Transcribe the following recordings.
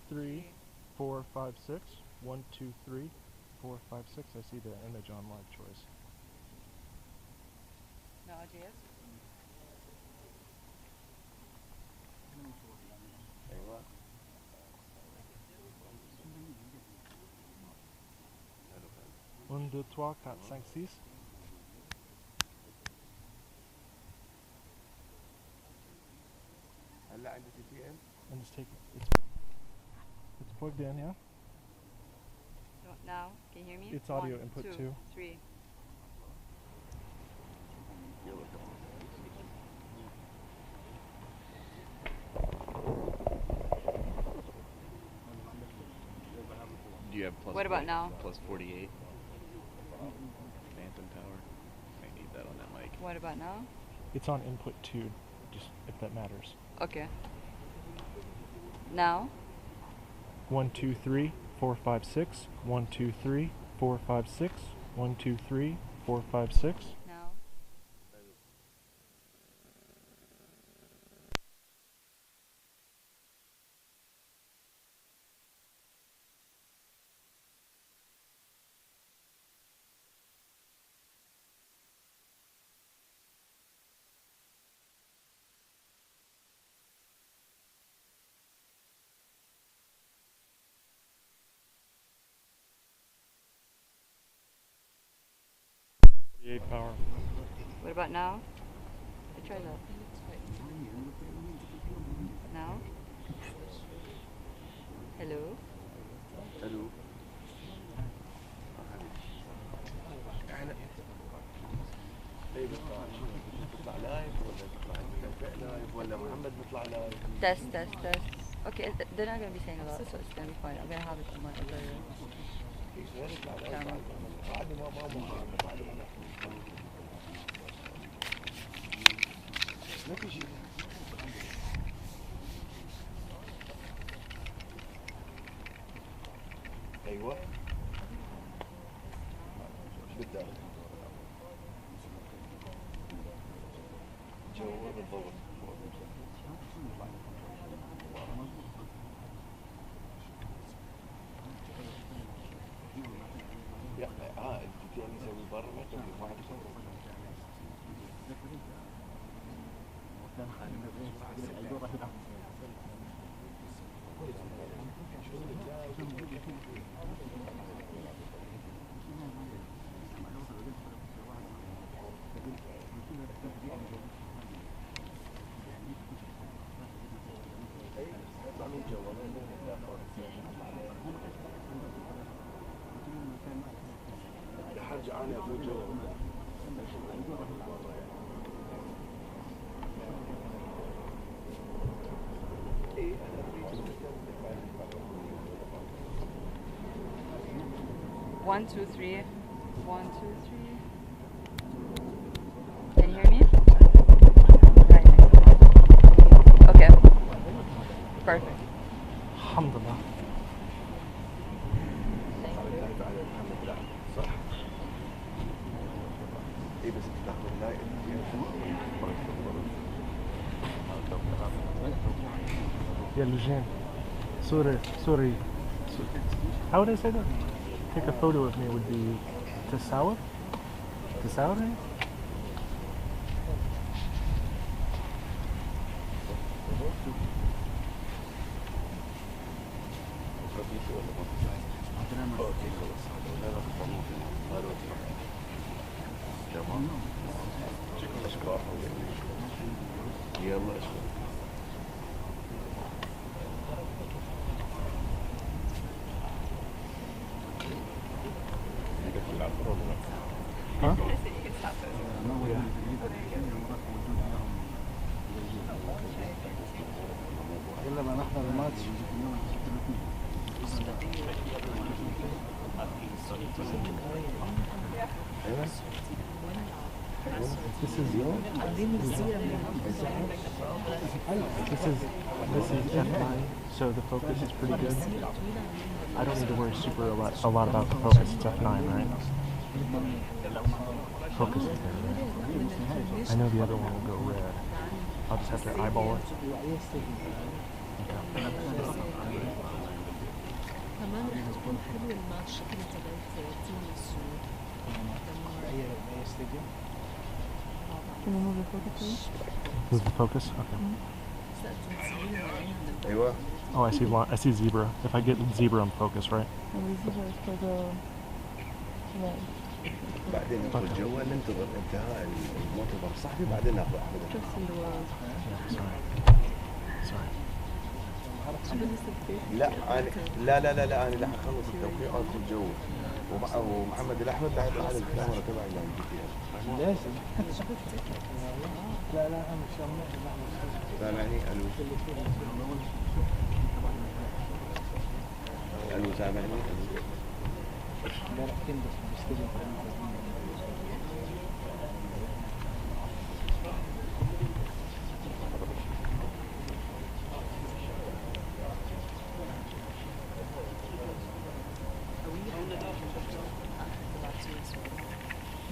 3, 4, 5, 6. 1, 2, 3, 4, 5, 6. I see the image on live choice. No ideas? أيوة. 1, 2, 3, 4, 5, 6. هلا عندي TVM. And just take it's plugged in, yeah? Now, can you hear me? It's audio 1, input 2, 2. 3. Do you have plus? What about now? Plus 48. Phantom power. I need that on that mic. What about now? It's on input 2, just if that matters. Okay. Now? 1, 2, 3, 4, 5, 6. 1, 2, 3, 4, 5, 6. 1, 2, 3, 4, 5, 6. Now? Power. What about now? I try that. Now? Hello? Hello. احنا ايه بيطلع لايف ولا بيطلع توفيق لايف ولا محمد بيطلع لايف؟ Test. Okay, they're not going to be saying a lot, so it's going to be fine. I'm going to have it on my other camera. ايوه بالضبط جو بالضبط يا انت يعني نسوي برا ما حرجع انا في جو 1, 2, 3. 1, 2, 3. Can you hear me? Right. Okay. Perfect. Alhamdulillah. صح ايه بس بتاخد اللايف Yeah, Lujan. Sorry. How would I say that? Take a photo of me would be Tasawwur? Tasawwur? يلا Huh? إلا ما نحضر الماتش. This is F9, so the focus is pretty good. I don't need to worry a lot about the focus. It's F9, right? Focus is there, right? I know the other one will go red. I'll just have to eyeball it. كمان رح تكون حلوة الماتشات اللي تبعت تونس أي استاديوم؟ Can you move the focus, please? Move the focus? Okay. ايوه Oh, I see zebra. If I get zebra, I'm focused, right? And this is for the red. بعدين ندخل جوا ننتظر انتهاء المؤتمر الصحفي بعدين ناخذ احمد. Just in the world. Sorry. Sorry. لا انا لا انا راح اخلص التوقيع وادخل جوا ومحمد الاحمد راح يطلع على الكاميرا تبعي اللي عندي فيها. لازم. لا أنا شامل. سامعني؟ الو سامعني؟ لا راح تنبس بالاستاديوم.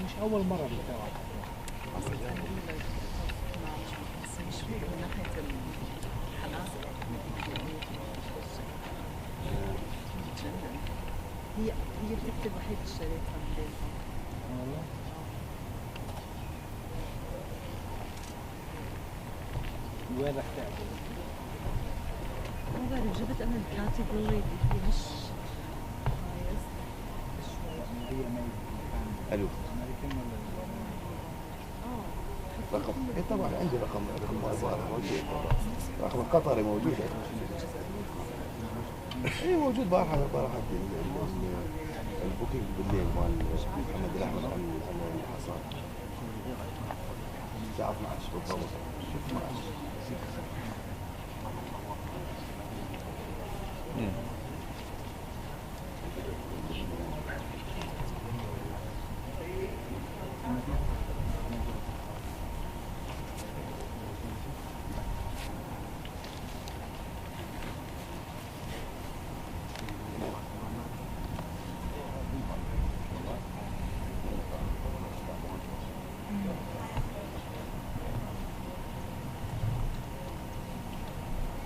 مش أول مرة بالتوقع. مش من ناحية الحماس بتجنن. هي بتكتب وحيد اشتريتها من بيتها. والله. وين راح تعمل؟ ما بعرف جبت أنا الكاتيجوري اللي هي مش هايست شوي. هي ميت. الو أمريكان ولا؟ رقم اي طبعا عندي رقم موجود رقم القطري موجود اي موجود بارحة البوكينج بالليل مال محمد الاحمد عن الحصان الساعة 12 بالضبط 12.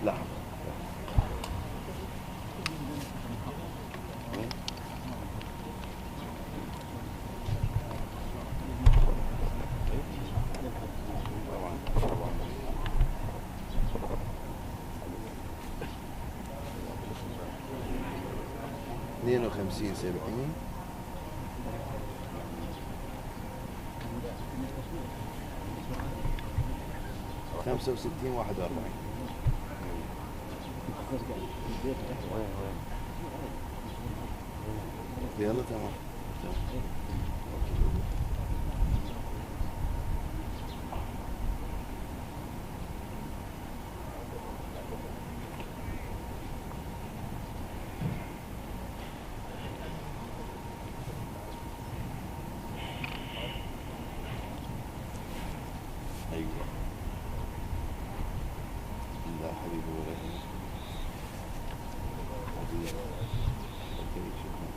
لحظة اثنين وخمسين 70 65 41 يلا تمام ايوه لا حبيبي ولا يهمك. حبيبي اوكي شكرا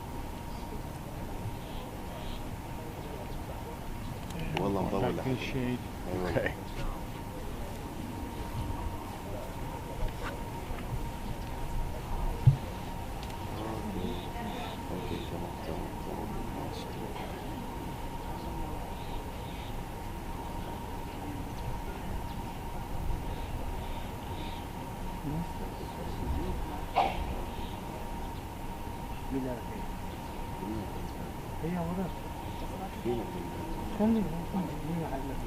والله مطول Back in shade. أيوة. Okay. اوكي تمام ماشي. هي ولا؟ فينا خلي هي حلت.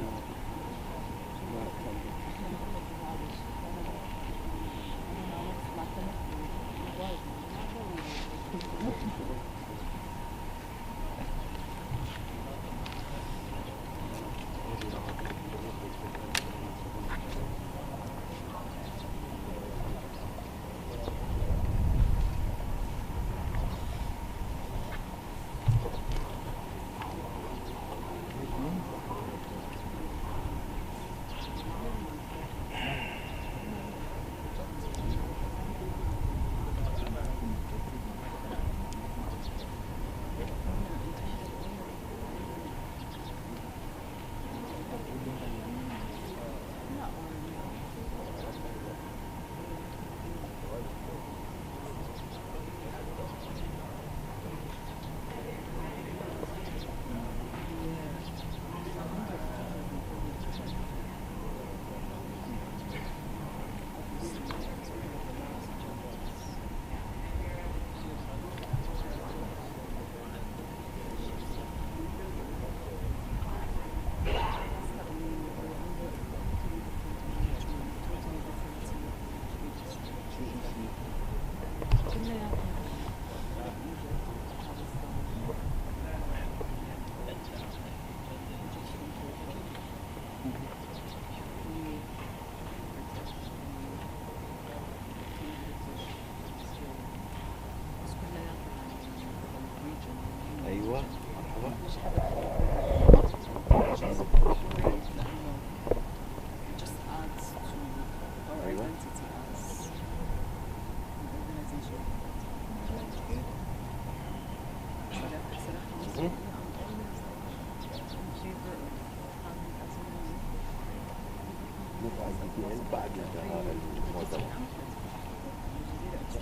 بعد انتهاء المؤتمر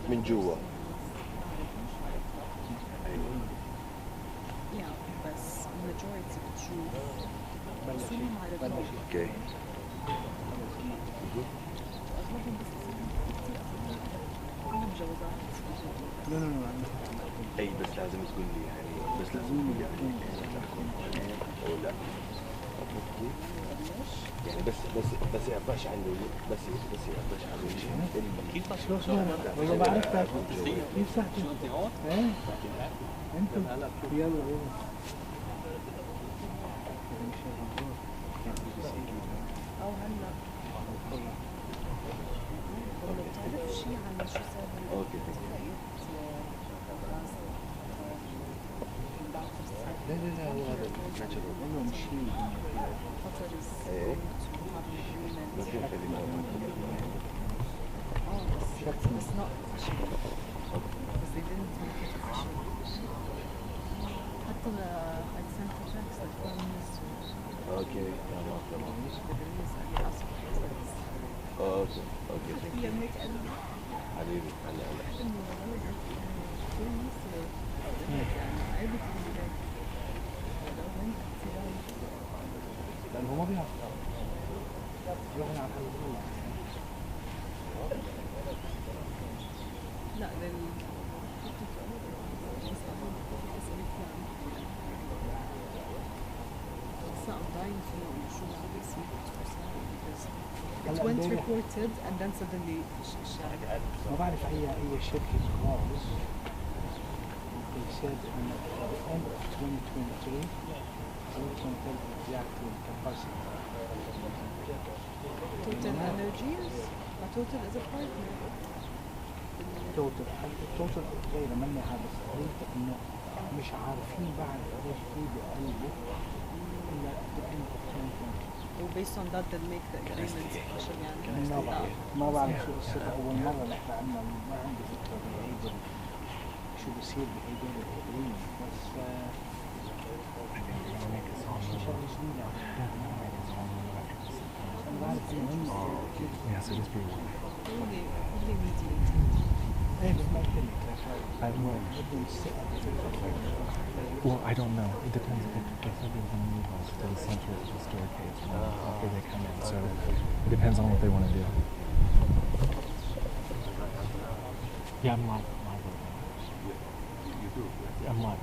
من جوا. Yeah, بس majority بتشوف رسومهم على الجو. اوكي. أغلبهم بس كتير عندهم جوازات. لا لا لا اي بس لازم تقول لي يعني بس لازم تقول لي يعني تحكم عليه او لا. يعني بس يعطاش عنه بس يعطاش عنه شيء. والله ما عرفتك كيف صحتك؟ ايه انتم يلا أو هلا والله بتعرف شيء عن شو صار اوكي. لا هو هذا ناتشرال. والله مش ايه ما في كلمات. بس not official. بس they didn't make it official. حتى Alexander Jackson prime minister. اوكي تمام. اوكي هي منك أنا حبيبي هلا. إنه لأن هو ما بيعرف يروحون على الحل الأول. لا It went reported and then suddenly ما بعرف هي شركة غاز. They said in the end of 2023 reactor capacity. Total Energies ما Total is a partner. توتال غير مني هذا صحيح انه مش عارفين بعد ايش في بقلبه الا at the end of 2023. Based on that they'll make the agreement عشان يعني ما بعرف شو قصته. أول مرة نحن عنا ما عندي فكرة بهيدا شو بصير بهيدا الأجريمنت بس شغلة جديدة. ما بعرف المهم كيف. really mediate. إيه بس ما قلت لك I don't know. Well, I don't know. It depends. They said they were going to move us to the center of the staircase after they come in. So it depends on what they want to do. Yeah, I'm live. I'm live.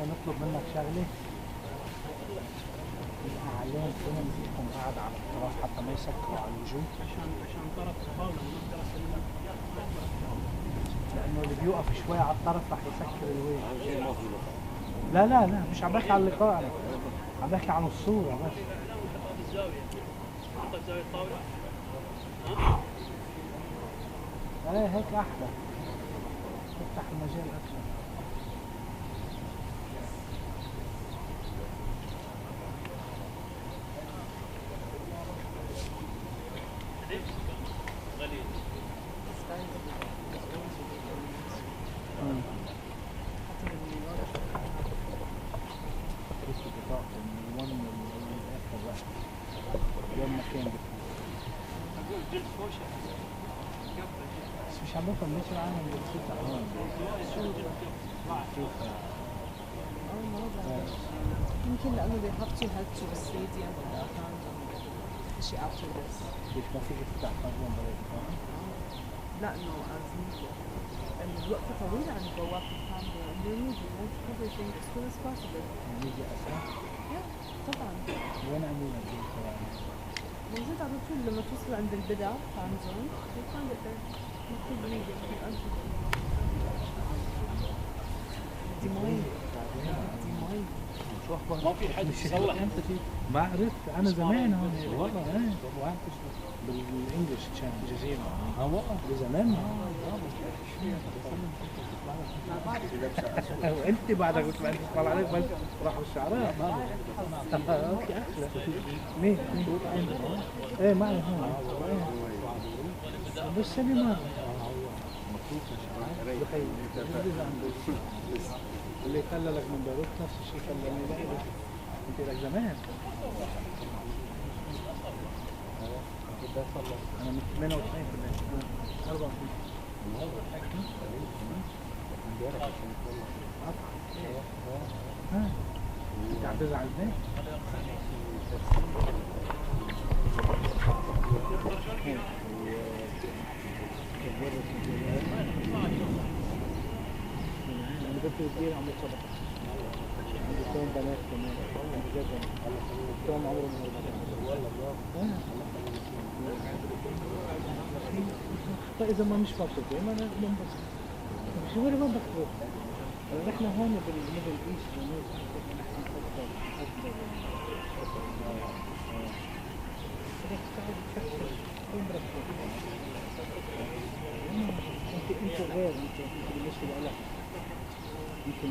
نطلب منك شغلة الأعلام كمان يكون قاعد على الطرف حتى ما يسكروا على الوجوه عشان طرف الطاولة لأنه اللي بيوقف شوي على الطرف رح يسكر الوجه. لا مش عم بحكي على اللقاء أنا عم بحكي عن الصورة بس. ايه هيك أحلى تفتح المجال أكثر. مش عم بفهم ليش العالم بتفتح هون يمكن لأنه they have to head to the stadium شيء after this. ليش ما فيك تفتح قبل لا إنه الوقفة طويلة عن البوابة الحامضة. They need everything as soon as possible. نيجي أسرع؟ طبعا. وين عندنا الجيل كمان؟ موجود على طول لما توصل عند البدع time zone you'll find it there. مكتوب immediately. دي مي. شو أخبار؟ ما في حد يصلح. ما عرفت أنا زمان هون والله إيه بالإنجلش كان جزيرة. والله زمان. وانت بعدك بتبقى تطلع عليك بس راحوا الشعراء اوكي احلى. مين ايه معي هون بس انا ما اللي خلى لك من بيروت نفس الشيء خلاني لك انت لك زمان. انا من 98 في 94 انت عم تزعل مني؟ انا كنت كبير عم بتصبح عندي توم بنات كمان عندي جدا توم عمره من فإذا ما مش مبسوط ما أنا بنبسط شو ولا ما بكتب نحن هون بالميدل إيست انت غير انت بالنسبه لك يمكن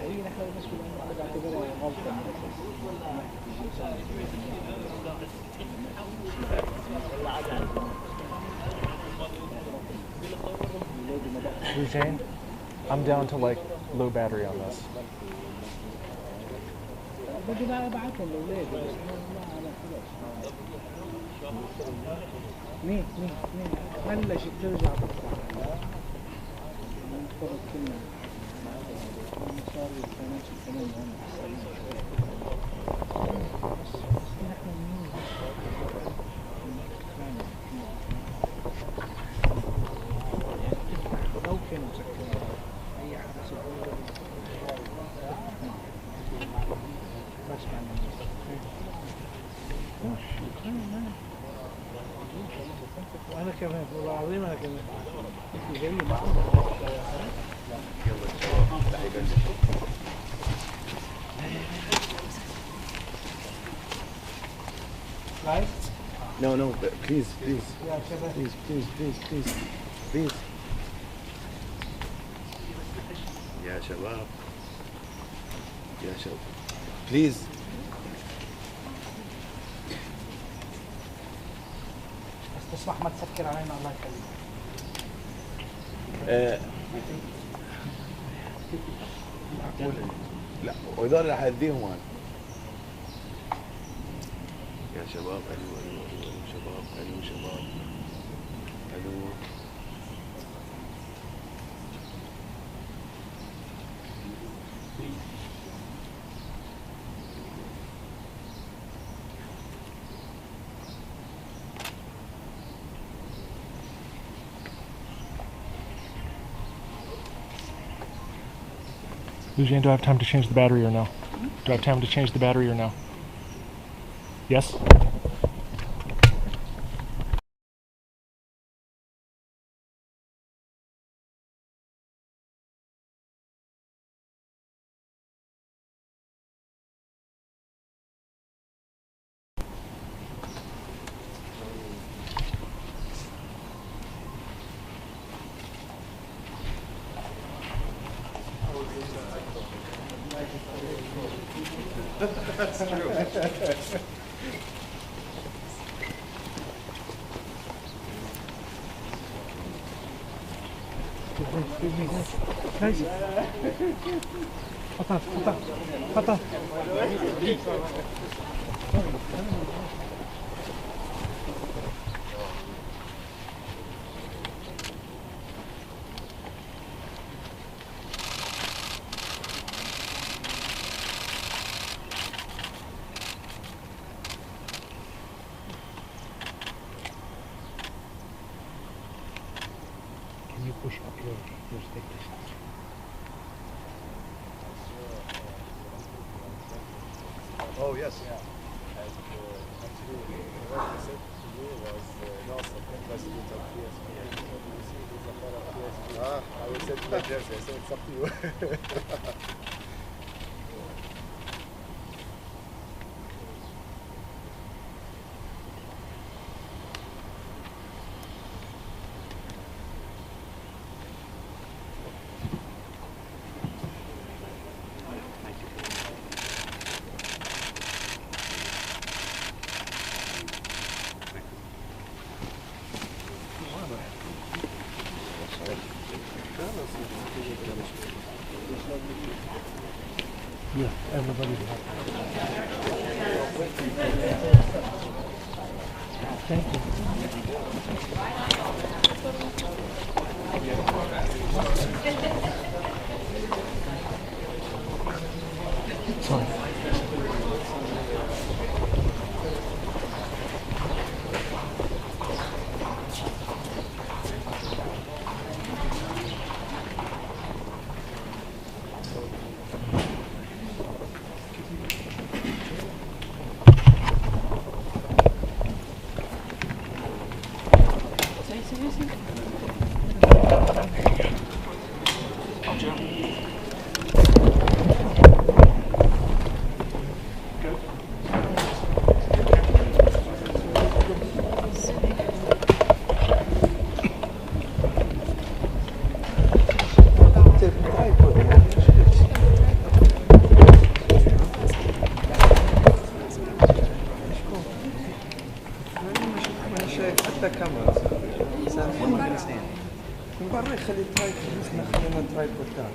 هي نحن المشكله انا بعتبرها غلطه Eugene, I'm down to like low battery on this. بدي بقى ابعتهم لاولادي بس ما مين بلشت ترجع تطلع نفترض كلنا صار الفاينانشال كمان لو كانوا مسكرين اي حدث وانا كمان والله العظيم انا كمان جاي معهم Right? No, please. Yeah, Please. يا شباب. Please. بس تسمح ما تسكر علينا الله يخليك. لا وهذول راح اديهم انا. يا شباب الو شباب الو. Eugene, do I have time to change the battery or no? Do I have time to change the battery or no? Yes? That's true. خطأ. Can you push up your stick distance? Oh yes. Actually, what he said to me was Nasser, president of PSP. I will send you the jersey. So it's up to you. Thank you. Sorry. انا شايف حتى كاميرا من برا يخلي الترايب خلينا الترايب قدام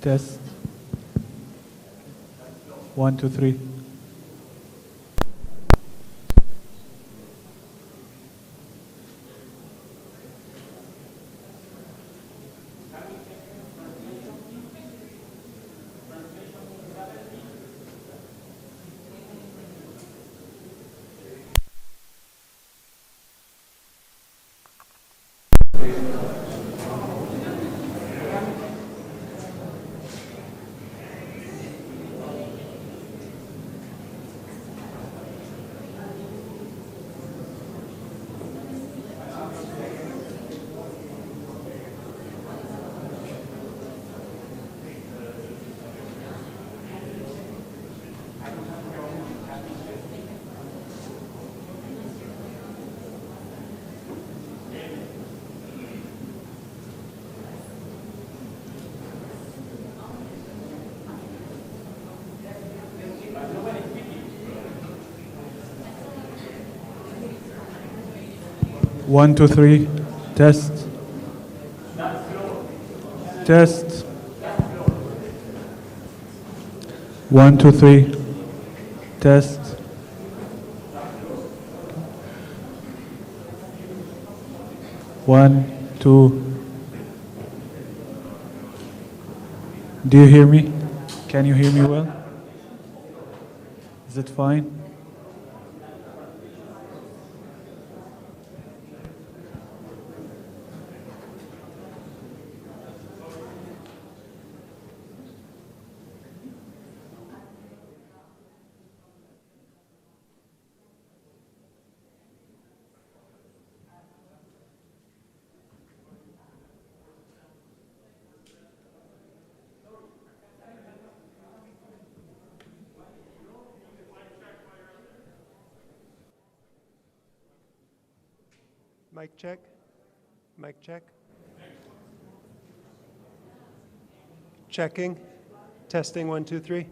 Test. 1, 2, 3. One, two, three. Test. Test. 1, 2, 3. Test. One, two. Do you hear me? Can you hear me well? Is it fine? Mic check. Mic check. Checking. Testing 1, 2, 3.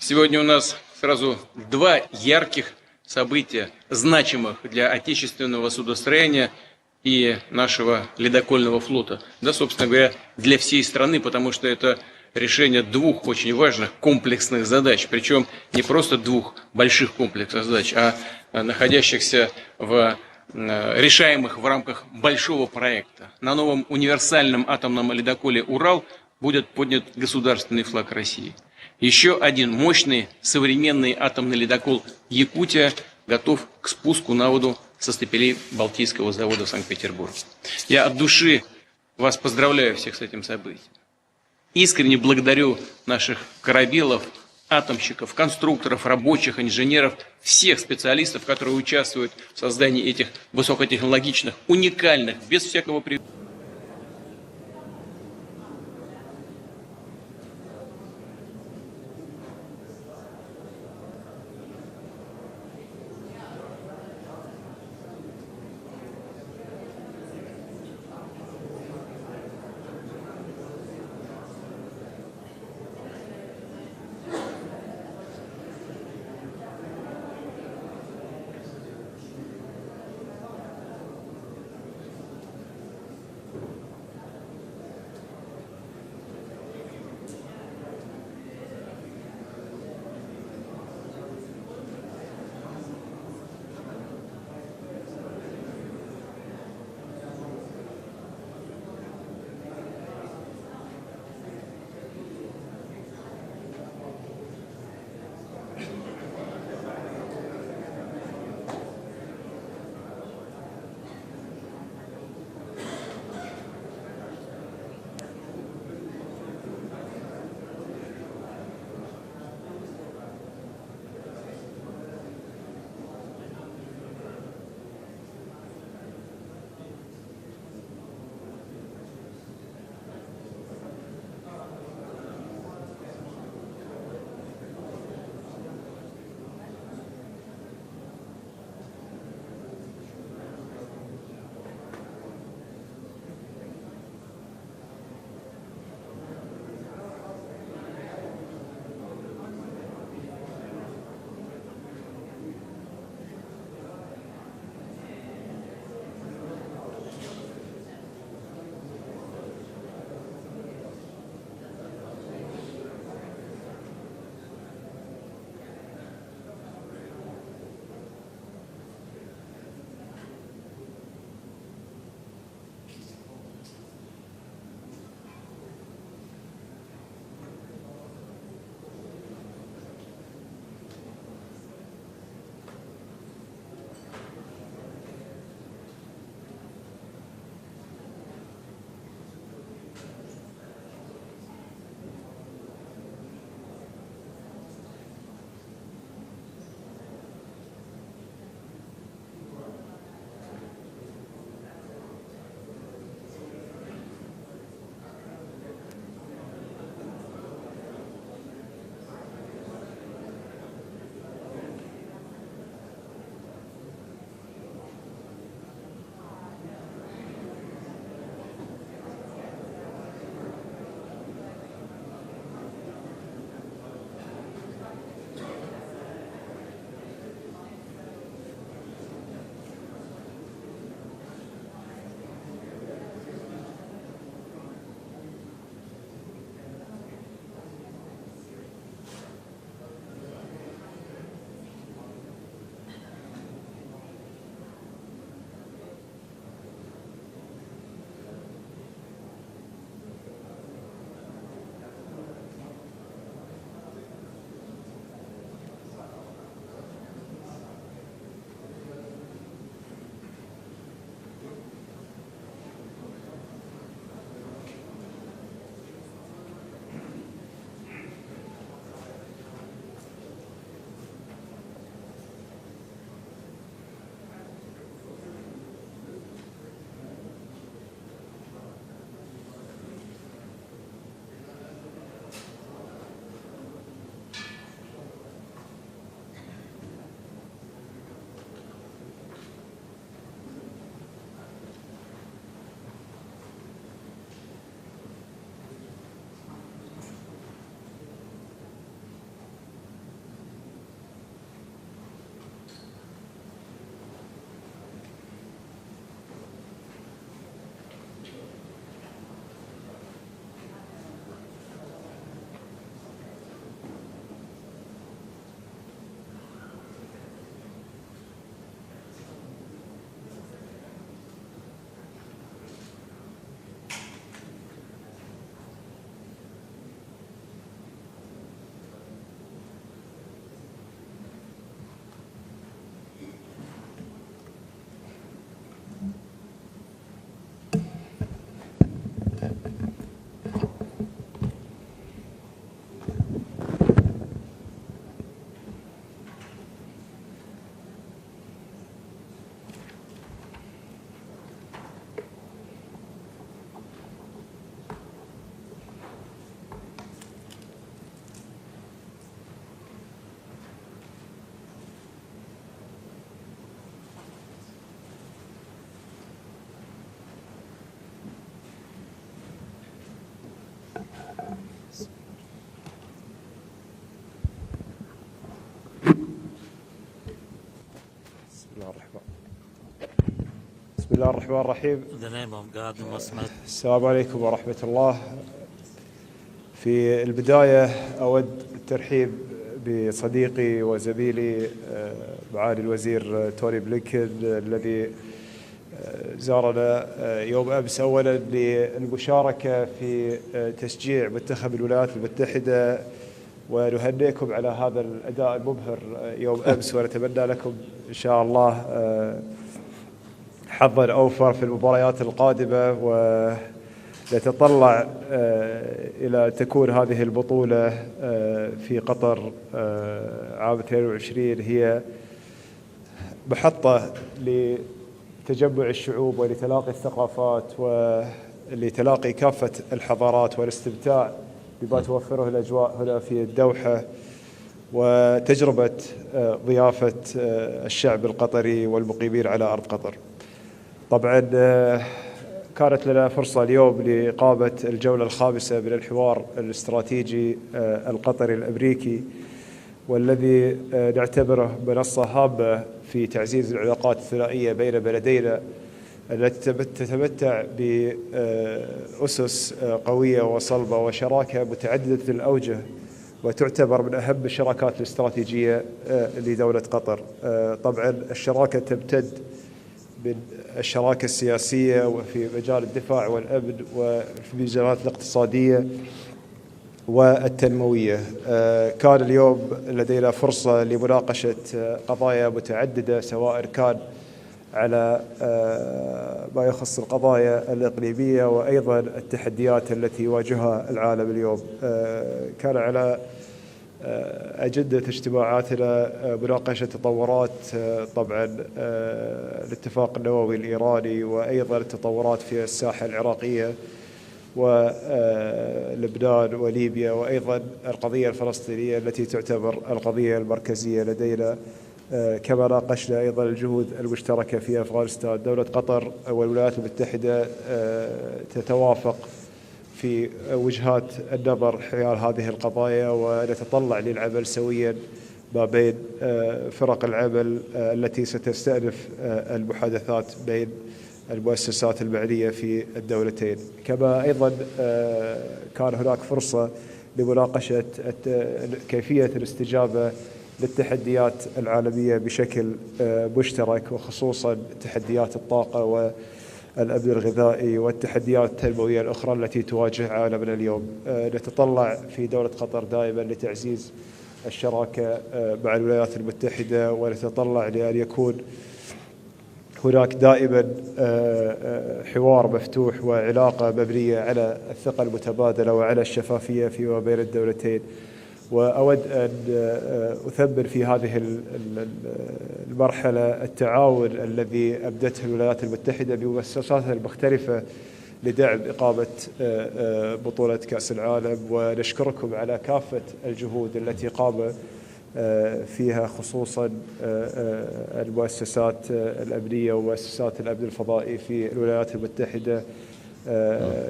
Сегодня у нас сразу два ярких события, значимых для отечественного судостроения и нашего ледокольного флота. Да, собственно говоря, для всей страны, потому что это решение двух очень важных комплексных задач. Причем не просто двух больших комплексных задач, а находящихся решаемых в рамках большого проекта. На новом универсальном атомном ледоколе «Урал» будет поднят государственный флаг России. Еще один мощный современный атомный ледокол «Якутия» готов к спуску на воду со стапелей Балтийского завода в Санкт-Петербурге. Я от души вас поздравляю всех с этим событием. Искренне благодарю наших корабелов, атомщиков, конструкторов, рабочих, инженеров, всех специалистов, которые участвуют в создании этих высокотехнологичных, уникальных, без всякого привлечения. بسم الله الرحمن الرحيم. السلام عليكم ورحمة الله. في البداية أود الترحيب بصديقي وزميلي معالي الوزير توني بلينكن الذي زارنا يوم أمس، أولا للمشاركة في تشجيع منتخب الولايات المتحدة، ونهنئكم على هذا الأداء المبهر يوم أمس، ونتمنى لكم إن شاء الله حظا أوفر في المباريات القادمة، ونتطلع إلى تكون هذه البطولة في قطر عام 22 هي محطة لتجمع الشعوب ولتلاقي الثقافات ولتلاقي كافة الحضارات والاستمتاع بما توفره الأجواء هنا في الدوحة، وتجربة ضيافة الشعب القطري والمقيمين على أرض قطر. طبعا كانت لنا فرصة اليوم لإقامة الجولة الخامسة من الحوار الاستراتيجي القطري الأمريكي، والذي نعتبره منصة هامة في تعزيز العلاقات الثنائية بين بلدينا التي تتمتع بأسس قوية وصلبة وشراكة متعددة الأوجه، وتعتبر من أهم الشراكات الاستراتيجية لدولة قطر. طبعا الشراكة تمتد من الشراكة السياسية وفي مجال الدفاع والأمن وفي المجالات الاقتصادية والتنموية. كان اليوم لدينا فرصة لمناقشة قضايا متعددة، سواء كان على ما يخص القضايا الإقليمية وأيضا التحديات التي يواجهها العالم اليوم. كان على أجندة اجتماعاتنا مناقشة تطورات طبعا الاتفاق النووي الإيراني، وأيضا التطورات في الساحة العراقية ولبنان وليبيا، وأيضا القضية الفلسطينية التي تعتبر القضية المركزية لدينا. كما ناقشنا أيضا الجهود المشتركة في أفغانستان. دولة قطر والولايات المتحدة تتوافق في وجهات النظر حيال هذه القضايا، ونتطلع للعمل سويا ما بين فرق العمل التي ستستأنف المحادثات بين المؤسسات المعنية في الدولتين. كما أيضا كان هناك فرصة لمناقشة كيفية الاستجابة للتحديات العالمية بشكل مشترك، وخصوصا تحديات الطاقة والأمن الغذائي والتحديات التنموية الأخرى التي تواجه عالمنا اليوم. نتطلع في دولة قطر دائما لتعزيز الشراكة مع الولايات المتحدة، ونتطلع لأن يكون هناك دائما حوار مفتوح وعلاقة مبنية على الثقة المتبادلة وعلى الشفافية فيما بين الدولتين. وأود أن أثمن في هذه المرحلة التعاون الذي أبدته الولايات المتحدة بمؤسساتها المختلفة لدعم إقامة بطولة كأس العالم، ونشكركم على كافة الجهود التي قام فيها خصوصا المؤسسات الأمنية ومؤسسات الأمن الفضائي في الولايات المتحدة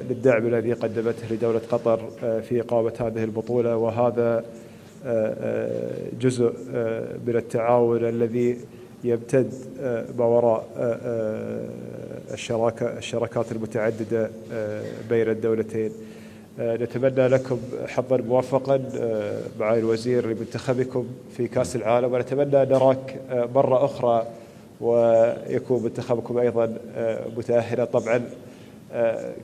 للدعم الذي قدمته لدولة قطر في إقامة هذه البطولة. وهذا جزء من التعاون الذي يمتد ما وراء الشراكات المتعددة بين الدولتين. نتمنى لكم حظا موفقا مع الوزير لمنتخبكم في كأس العالم، ونتمنى أن نراك مرة أخرى ويكون منتخبكم أيضا متأهلا. طبعا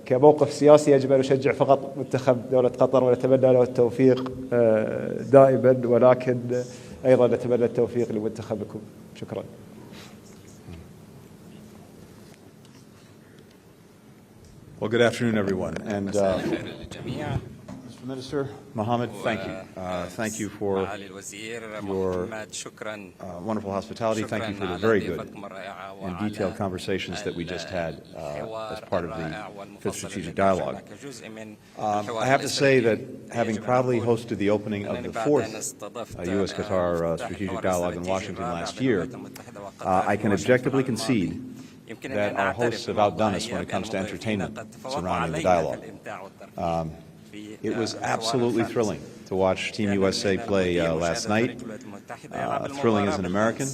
كموقف سياسي يجب أن نشجع فقط منتخب دولة قطر، ونتمنى له التوفيق دائما، ولكن أيضا نتمنى التوفيق لمنتخبكم. شكرا. Well, good afternoon, everyone. And Mr. Minister Mohammed, thank you. Thank you for your wonderful hospitality. Thank you for the very good and detailed conversations that we just had as part of the Fifth Strategic Dialogue. I have to say that having proudly hosted the opening of the fourth U.S.-Qatar Strategic Dialogue in Washington last year, I can objectively concede that our hosts have outdone us when it comes to entertainment surrounding the dialogue. It was absolutely thrilling to watch Team USA play last night. Thrilling as an American,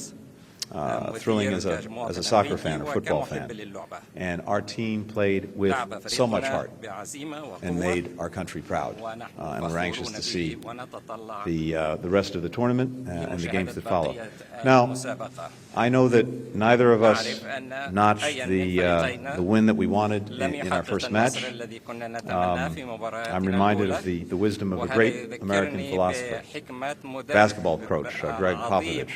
thrilling as a soccer fan or football fan. And our team played with so much heart and made our country proud. And we're anxious to see the rest of the tournament and the games that follow. Now, I know that neither of us notched the win that we wanted in our first match. I'm reminded of the wisdom of a great American philosopher, basketball coach, Greg Popovich,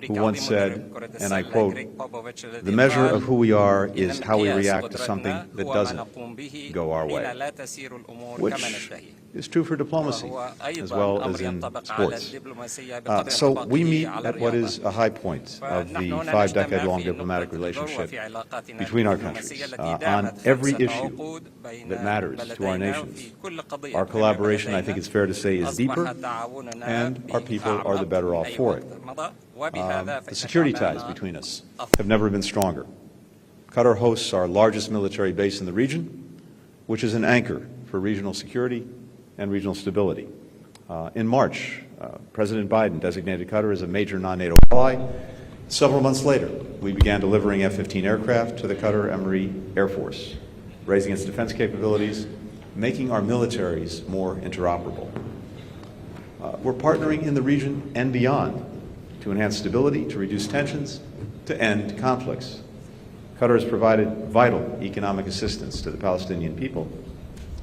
who once said, and I quote, "The measure of who we are is how we react to something that doesn't go our way," which is true for diplomacy as well as in sports. So we meet at what is a high point of the 5-decade-long diplomatic relationship between our countries on every issue that matters to our nations. Our collaboration, I think it's fair to say, is deeper, and our people are the better off for it. The security ties between us have never been stronger. Qatar hosts our largest military base in the region, which is an anchor for regional security and regional stability. In March, President Biden designated Qatar as a major non-NATO ally. Several months later, we began delivering F-15 aircraft to the Qatar Emirati Air Force, raising its defense capabilities, making our militaries more interoperable. We're partnering in the region and beyond to enhance stability, to reduce tensions, to end conflicts. Qatar has provided vital economic assistance to the Palestinian people.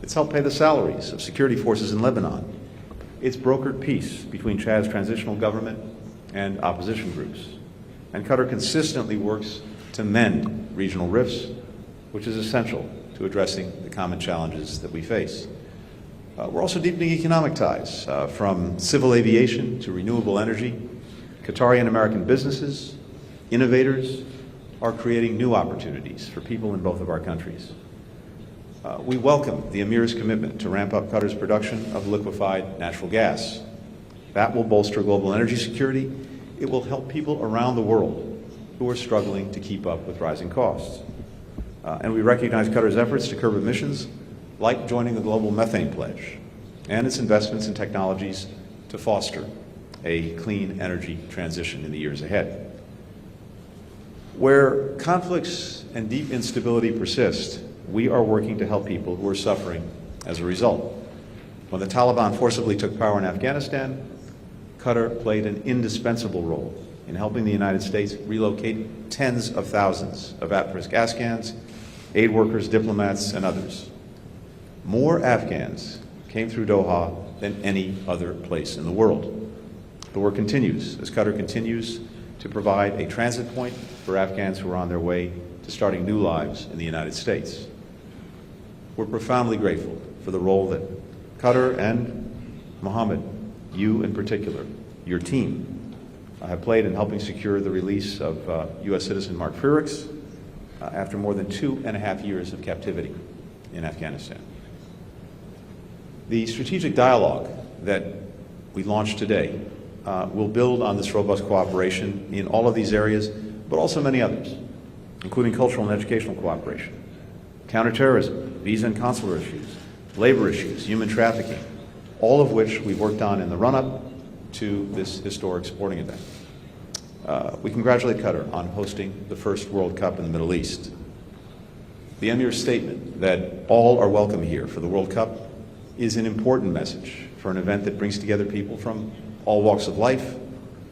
It's helped pay the salaries of security forces in Lebanon. It's brokered peace between Chad's transitional government and opposition groups. And Qatar consistently works to mend regional rifts, which is essential to addressing the common challenges that we face. We're also deepening economic ties, from civil aviation to renewable energy. Qatari and American businesses, innovators, are creating new opportunities for people in both of our countries. We welcome the Emir's commitment to ramp up Qatar's production of liquefied natural gas. That will bolster global energy security. It will help people around the world who are struggling to keep up with rising costs. And we recognize Qatar's efforts to curb emissions, like joining the Global Methane Pledge, and its investments in technologies to foster a clean energy transition in the years ahead. Where conflicts and deep instability persist, we are working to help people who are suffering as a result. When the Taliban forcibly took power in Afghanistan, Qatar played an indispensable role in helping the United States relocate tens of thousands of at-risk Afghans, aid workers, diplomats, and others. More Afghans came through Doha than any other place in the world. The work continues as Qatar continues to provide a transit point for Afghans who are on their way to starting new lives in the United States. We're profoundly grateful for the role that Qatar and Mohammed, you in particular, your team, have played in helping secure the release of U.S. citizen Mark Frericks after more than 2.5 years of captivity in Afghanistan. The strategic dialogue that we launched today will build on this robust cooperation in all of these areas, but also many others, including cultural and educational cooperation, counterterrorism, visa and consular issues, labor issues, human trafficking, all of which we've worked on in the run-up to this historic sporting event. We congratulate Qatar on hosting the first World Cup in the Middle East. The Emir's statement that all are welcome here for the World Cup is an important message for an event that brings together people from all walks of life,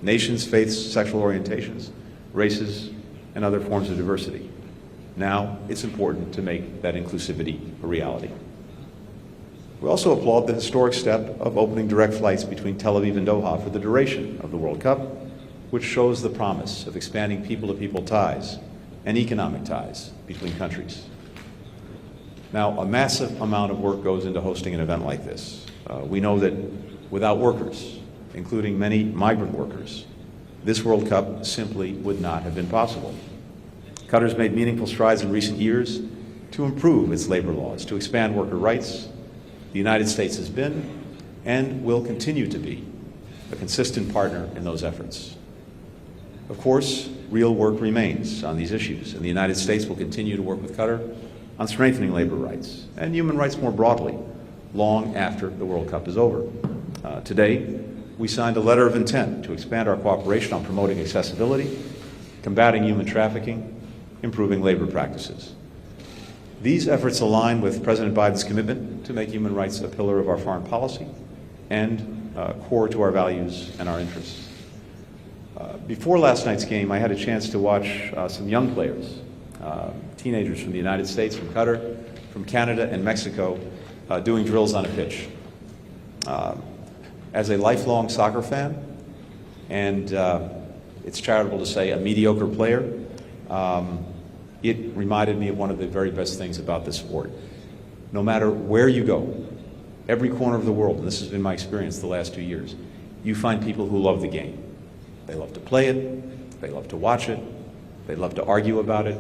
nations, faiths, sexual orientations, races, and other forms of diversity. Now it's important to make that inclusivity a reality. We also applaud the historic step of opening direct flights between Tel Aviv and Doha for the duration of the World Cup, which shows the promise of expanding people-to-people ties and economic ties between countries. Now, a massive amount of work goes into hosting an event like this. We know that without workers, including many migrant workers, this World Cup simply would not have been possible. Qatar's made meaningful strides in recent years to improve its labor laws, to expand worker rights. The United States has been and will continue to be a consistent partner in those efforts. Of course, real work remains on these issues, and the United States will continue to work with Qatar on strengthening labor rights and human rights more broadly, long after the World Cup is over. Today, we signed a letter of intent to expand our cooperation on promoting accessibility, combating human trafficking, improving labor practices. These efforts align with President Biden's commitment to make human rights a pillar of our foreign policy and core to our values and our interests. Before last night's game, I had a chance to watch some young players, teenagers from the United States, from Qatar, from Canada and Mexico, doing drills on a pitch. As a lifelong soccer fan, and it's charitable to say a mediocre player, it reminded me of one of the very best things about this sport. No matter where you go, every corner of the world, and this has been my experience the last 2 years, you find people who love the game. They love to play it, they love to watch it, they love to argue about it,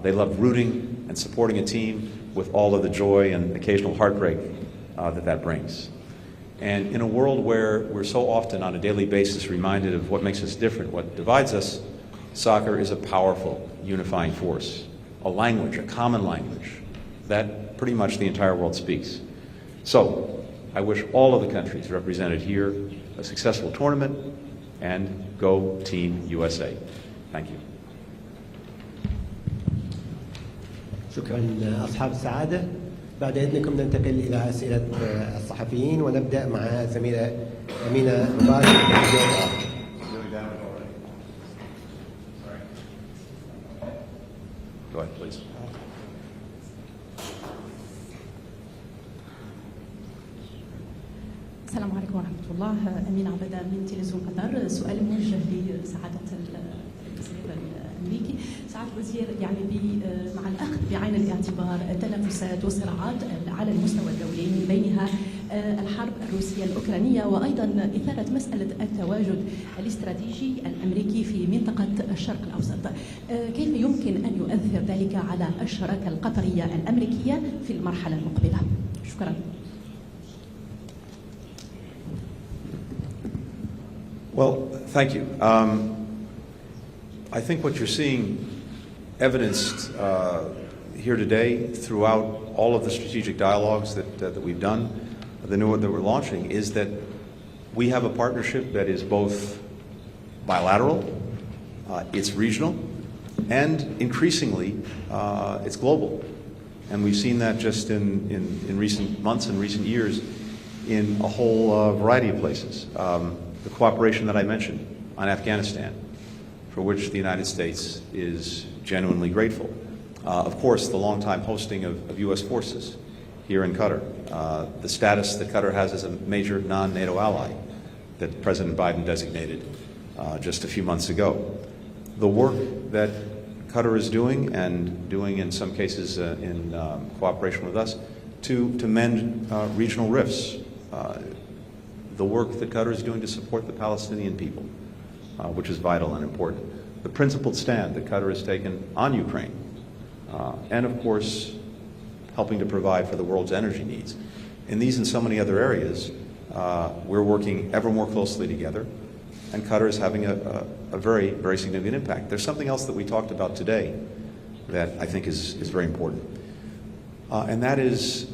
they love rooting and supporting a team with all of the joy and occasional heartbreak that brings. And in a world where we're so often on a daily basis reminded of what makes us different, what divides us, soccer is a powerful unifying force, a language, a common language that pretty much the entire world speaks. So I wish all of the countries represented here a successful tournament, and go Team USA. Thank you. شكرا أصحاب السعادة. بعد إذنكم ننتقل إلى أسئلة الصحفيين ونبدأ مع الزميلة أمينة مبارك. Go ahead, please. السلام عليكم ورحمة الله. أمينة عبدة من تلفزيون قطر. سؤال موجه لسعادة الوزير الأمريكي. سعادة الوزير، يعني مع الأخذ بعين الاعتبار التنافسات والصراعات على المستوى الدولي من بينها الحرب الروسية الأوكرانية وأيضا إثارة مسألة التواجد الاستراتيجي الأمريكي في منطقة الشرق الأوسط، كيف يمكن أن يؤثر ذلك على الشراكة القطرية الأمريكية في المرحلة المقبلة؟ شكرا. Well, thank you. I think what you're seeing evidenced here today throughout all of the strategic dialogues that we've done, the new one that we're launching, is that we have a partnership that is both bilateral, it's regional, and increasingly it's global. And we've seen that just in recent months and recent years in a whole variety of places. The cooperation that I mentioned on Afghanistan, for which the United States is genuinely grateful. Of course, the long-time hosting of U.S. forces here in Qatar, the status that Qatar has as a major non-NATO ally that President Biden designated just a few months ago. The work that Qatar is doing, and doing in some cases in cooperation with us, to mend regional rifts. The work that Qatar is doing to support the Palestinian people, which is vital and important. The principled stand that Qatar has taken on Ukraine, and of course, helping to provide for the world's energy needs. In these and so many other areas, we're working ever more closely together, and Qatar is having a very, very significant impact. There's something else that we talked about today that I think is very important, and that is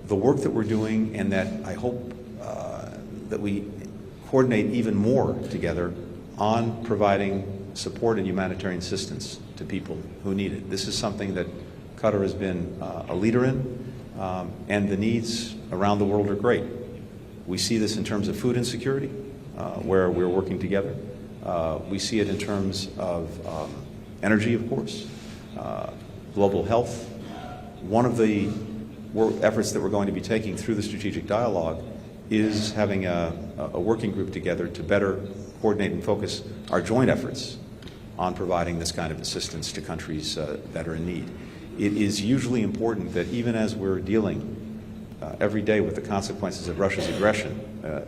the work that we're doing, and that I hope that we coordinate even more together on providing support and humanitarian assistance to people who need it. This is something that Qatar has been a leader in, and the needs around the world are great. We see this in terms of food insecurity, where we're working together. We see it in terms of energy, of course, global health. One of the efforts that we're going to be taking through the strategic dialogue is having a working group together to better coordinate and focus our joint efforts on providing this kind of assistance to countries that are in need. It is usually important that even as we're dealing every day with the consequences of Russia's aggression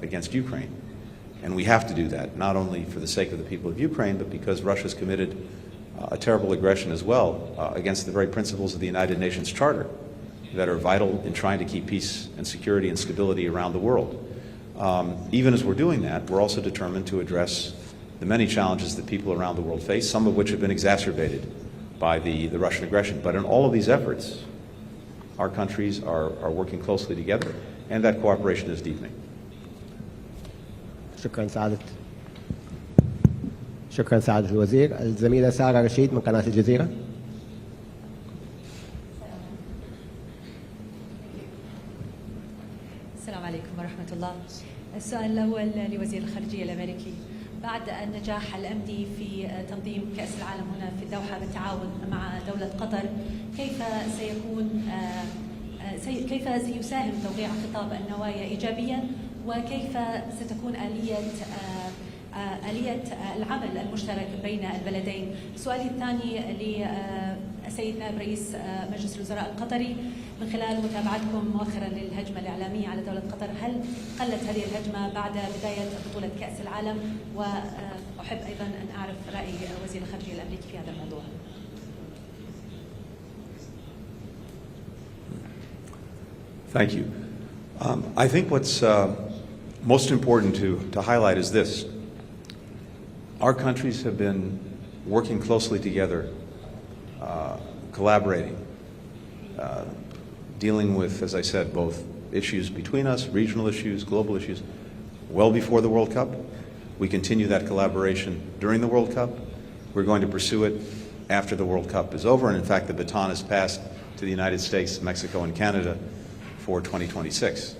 against Ukraine, and we have to do that, not only for the sake of the people of Ukraine, but because Russia's committed a terrible aggression as well against the very principles of the United Nations Charter that are vital in trying to keep peace and security and stability around the world. Even as we're doing that, we're also determined to address the many challenges that people around the world face, some of which have been exacerbated by the Russian aggression. But in all of these efforts, our countries are working closely together, and that cooperation is deepening. شكرا سعادة الوزير. الزميلة سارة رشيد من قناة الجزيرة. السلام عليكم ورحمة الله. السؤال الأول لوزير الخارجية الأمريكي: بعد النجاح الأمني في تنظيم كأس العالم هنا في الدوحة بالتعاون مع دولة قطر، كيف سيساهم توقيع خطاب النوايا إيجابيا، وكيف ستكون آلية العمل المشترك بين البلدين؟ سؤالي الثاني للسيد نائب رئيس مجلس الوزراء القطري: من خلال متابعتكم مؤخرا للهجمة الإعلامية على دولة قطر، هل قلت هذه الهجمة بعد بداية بطولة كأس العالم؟ وأحب أيضا أن أعرف رأي وزير الخارجية الأمريكي في هذا الموضوع. Thank you. I think what's most important to highlight is this. Our countries have been working closely together, collaborating, dealing with, as I said, both issues between us, regional issues, global issues, well before the World Cup. We continue that collaboration during the World Cup. We're going to pursue it after the World Cup is over, and in fact the baton is passed to the United States, Mexico, and Canada for 2026.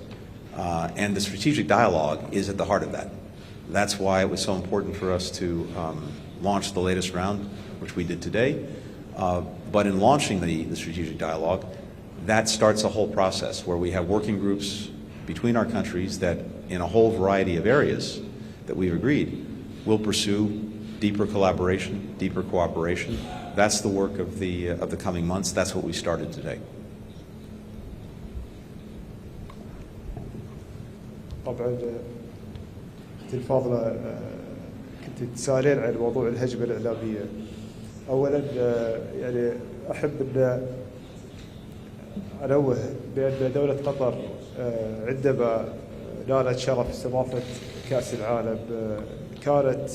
And the strategic dialogue is at the heart of that. That's why it was so important for us to launch the latest round, which we did today. But in launching the strategic dialogue, that starts a whole process where we have working groups between our countries that, in a whole variety of areas that we've agreed, will pursue deeper collaboration, deeper cooperation. That's the work of the coming months. That's what we started today. طبعا اختي الفاضلة كنت تسألين عن موضوع الهجمة الإعلامية. أولا يعني أحب أن أنوه بأن دولة قطر عندما نالت شرف استضافة كأس العالم كانت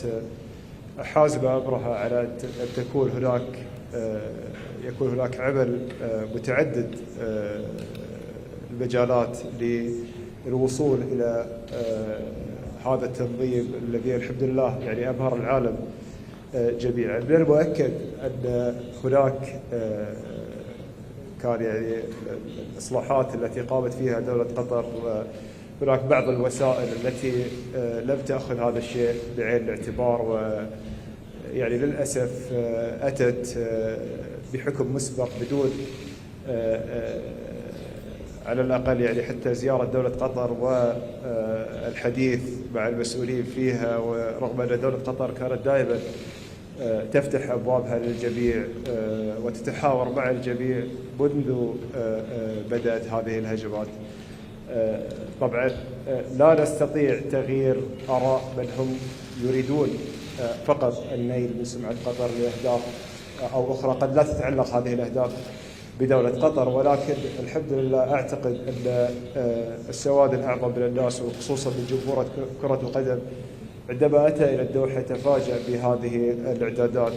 حازمة أمرها على أن يكون هناك عمل متعدد المجالات للوصول إلى هذا التنظيم الذي الحمد لله يعني أبهر العالم جميعا. من المؤكد أن هناك كان يعني الإصلاحات التي قامت فيها دولة قطر، هناك بعض الوسائل التي لم تأخذ هذا الشيء بعين الاعتبار، ويعني للأسف أتت بحكم مسبق بدون على الأقل يعني حتى زيارة دولة قطر والحديث مع المسؤولين فيها. ورغم أن دولة قطر كانت دائما تفتح أبوابها للجميع وتتحاور مع الجميع منذ بدأت هذه الهجمات. طبعا لا نستطيع تغيير آراء من هم يريدون فقط النيل من سمعة قطر لأهداف أو أخرى قد لا تتعلق هذه الأهداف بدولة قطر، ولكن الحمد لله أعتقد أن السواد الأعظم من الناس وخصوصا من جمهور كرة القدم عندما أتى إلى الدوحة تفاجأ بهذه الإعدادات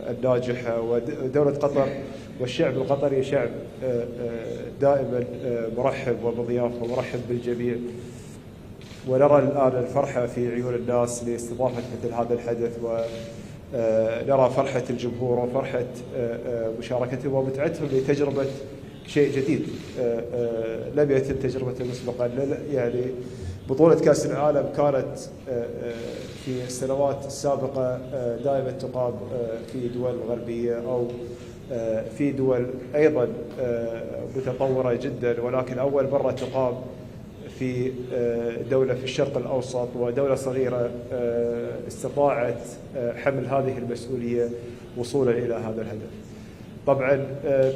الناجحة. ودولة قطر والشعب القطري شعب دائما مرحب ومضياف ومرحب بالجميع، ونرى الآن الفرحة في عيون الناس لاستضافة مثل هذا الحدث، ونرى فرحة الجمهور وفرحة مشاركتهم ومتعتهم لتجربة شيء جديد لم يتم تجربته مسبقا. يعني بطولة كأس العالم كانت في السنوات السابقة دائما تقام في دول غربية أو في دول أيضا متطورة جدا، ولكن أول مرة تقام في دولة في الشرق الأوسط ودولة صغيرة استطاعت حمل هذه المسؤولية وصولا إلى هذا الهدف. طبعا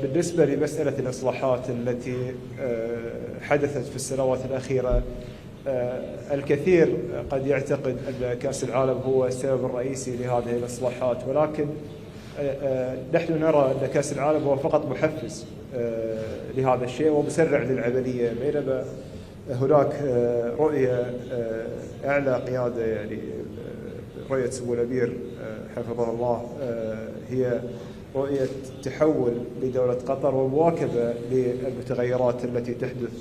بالنسبة لمسألة الإصلاحات التي حدثت في السنوات الأخيرة، الكثير قد يعتقد أن كأس العالم هو السبب الرئيسي لهذه الإصلاحات، ولكن نحن نرى أن كأس العالم هو فقط محفز لهذا الشيء ومسرع للعملية، بينما هناك رؤية أعلى قيادة، يعني رؤية سمو الأمير حفظه الله، هي رؤية تحول لدولة قطر ومواكبة للمتغيرات التي تحدث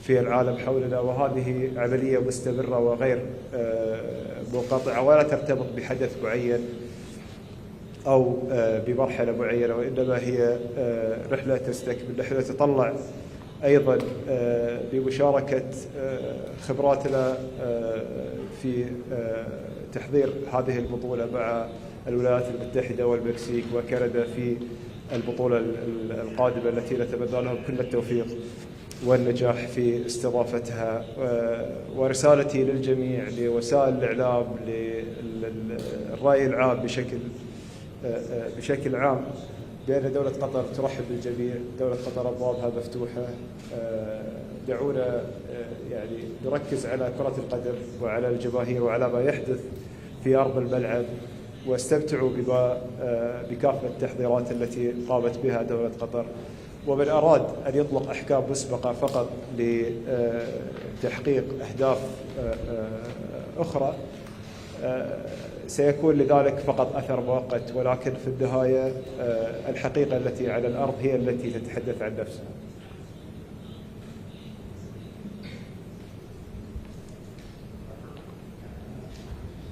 في العالم حولنا، وهذه عملية مستمرة وغير منقطعة ولا ترتبط بحدث معين أو بمرحلة معينة، وإنما هي رحلة تستكمل. نحن نتطلع أيضا بمشاركة خبراتنا في تحضير هذه البطولة مع الولايات المتحدة والمكسيك وكندا في البطولة القادمة التي نتمنى لهم كل التوفيق والنجاح في استضافتها. ورسالتي للجميع، لوسائل الإعلام، للرأي العام بشكل عام، بأن دولة قطر ترحب بالجميع. دولة قطر أبوابها مفتوحة. دعونا يعني نركز على كرة القدم وعلى الجماهير وعلى ما يحدث في أرض الملعب، واستمتعوا بكافة التحضيرات التي قامت بها دولة قطر. ومن أراد أن يطلق أحكام مسبقة فقط لتحقيق أهداف أخرى سيكون لذلك فقط أثر مؤقت، ولكن في النهاية الحقيقة التي على الأرض هي التي تتحدث عن نفسها.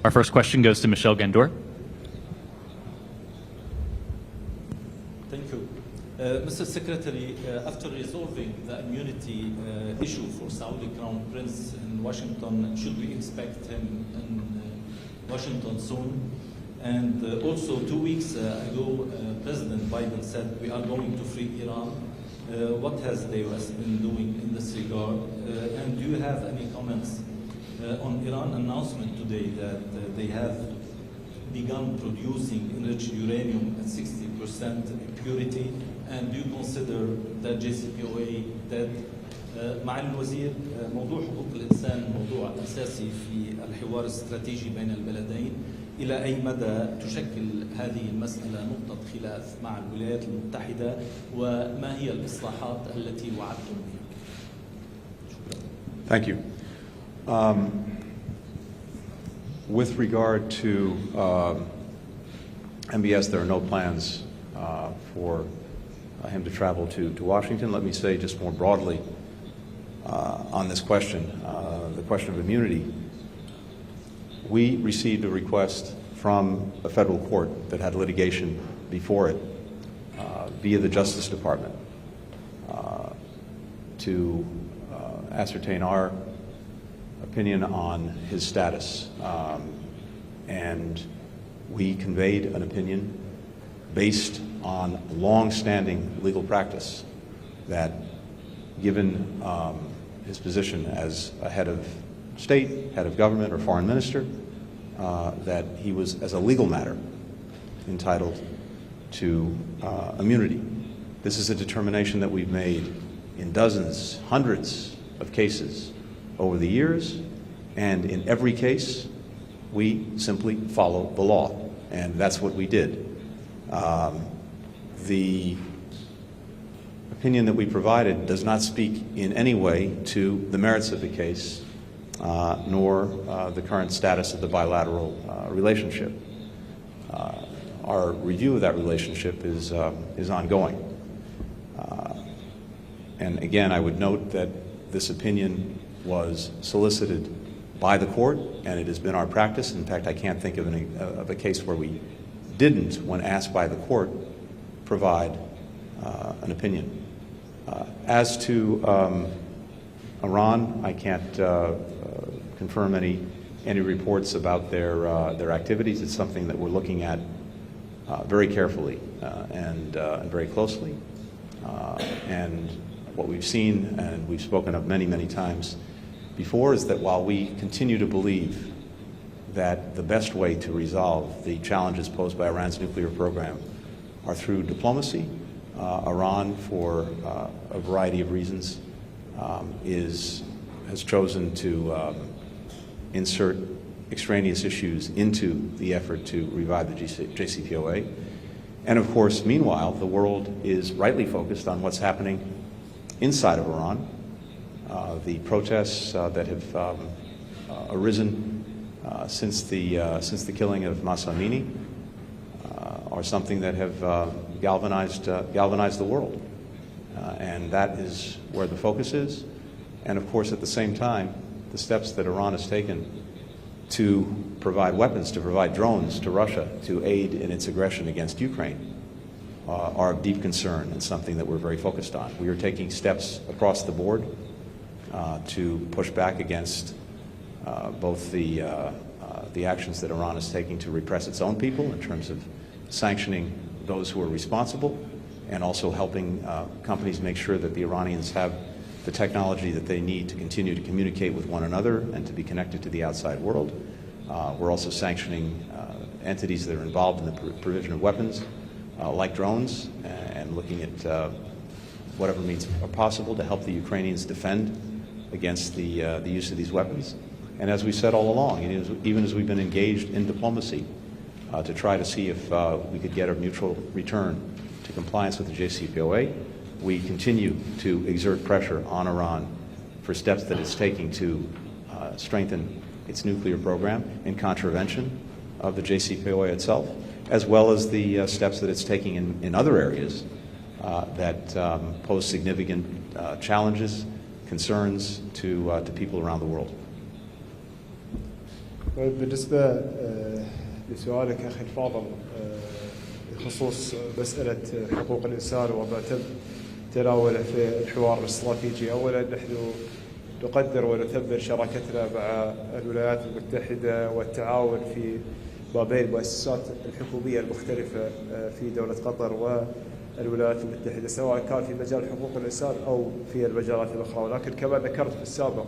Our first question goes to Michelle Gandor. Thank you. Mr. Secretary, after resolving the immunity issue for Saudi Crown Prince in Washington, should we expect him in Washington soon? And also 2 weeks ago, President Biden said we are going to free Iran. What has the U.S. been doing in this regard? And do you have any comments on Iran announcement today that they have begun producing enriched uranium at 60% purity? And do you consider that JCPOA dead? معالي الوزير، موضوع حقوق الإنسان موضوع أساسي في الحوار الاستراتيجي بين البلدين. إلى أي مدى تشكل هذه المسألة نقطة خلاف مع الولايات المتحدة، وما هي الإصلاحات التي وعدتم بها؟ Thank you. With regard to MBS, there are no plans for him to travel to Washington. Let me say just more broadly on this question, the question of immunity. We received a request from a federal court that had litigation before it via the Justice Department to ascertain our opinion on his status. And we conveyed an opinion based on long-standing legal practice that, given his position as a head of state, head of government, or foreign minister, that he was, as a legal matter, entitled to immunity. This is a determination that we've made in dozens, hundreds of cases over the years, and in every case, we simply follow the law, and that's what we did. The opinion that we provided does not speak in any way to the merits of the case, nor the current status of the bilateral relationship. Our review of that relationship is ongoing. And again, I would note that this opinion was solicited by the court, and it has been our practice. In fact, I can't think of a case where we didn't, when asked by the court, provide an opinion. As to Iran, I can't confirm any reports about their activities. It's something that we're looking at very carefully and very closely. And what we've seen, and we've spoken of many, many times before, is that while we continue to believe that the best way to resolve the challenges posed by Iran's nuclear program are through diplomacy, Iran, for a variety of reasons, has chosen to insert extraneous issues into the effort to revive the JCPOA. And of course, meanwhile, the world is rightly focused on what's happening inside of Iran. The protests that have arisen since the killing of Mahsa Amini are something that have galvanized the world, and that is where the focus is. and of course at the same time, the steps that Iran has taken to provide weapons, to provide drones to Russia to aid in its aggression against Ukraine are of deep concern and something that we're very focused on. We are taking steps across the board to push back against both the actions that Iran is taking to repress its own people in terms of sanctioning those who are responsible and also helping companies make sure that the Iranians have the technology that they need to continue to communicate with one another and to be connected to the outside world. We're also sanctioning entities that are involved in the provision of weapons like drones and looking at whatever means are possible to help the Ukrainians defend against the use of these weapons. And as we said all along, even as we've been engaged in diplomacy to try to see if we could get a mutual return to compliance with the JCPOA, we continue to exert pressure on Iran for steps that it's taking to strengthen its nuclear program in contravention of the JCPOA itself, as well as the steps that it's taking in other areas that pose significant challenges, concerns to people around the world. بالنسبة لسؤالك أخي الفاضل بخصوص مسألة حقوق الإنسان وما تم تناوله في الحوار الاستراتيجي، أولا نحن نقدر ونثمن شراكتنا مع الولايات المتحدة والتعاون في ما بين المؤسسات الحكومية المختلفة في دولة قطر والولايات المتحدة، سواء كان في مجال حقوق الإنسان أو في المجالات الأخرى. ولكن كما ذكرت في السابق،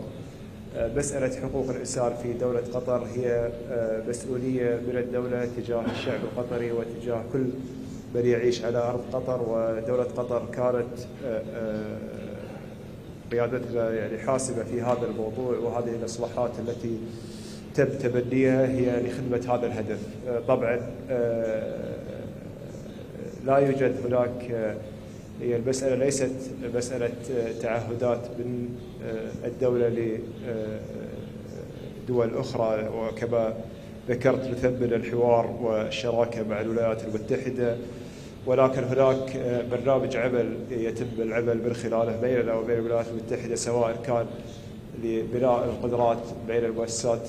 مسألة حقوق الإنسان في دولة قطر هي مسؤولية من الدولة تجاه الشعب القطري وتجاه كل من يعيش على أرض قطر. ودولة قطر كانت قيادتنا يعني حاسمة في هذا الموضوع، وهذه الإصلاحات التي تم تبنيها هي لخدمة هذا الهدف. طبعا لا يوجد هناك، هي المسألة ليست مسألة تعهدات من الدولة لدول أخرى، وكما ذكرت نثمن الحوار والشراكة مع الولايات المتحدة، ولكن هناك برنامج عمل يتم العمل من خلاله بيننا وبين الولايات المتحدة، سواء كان لبناء القدرات بين المؤسسات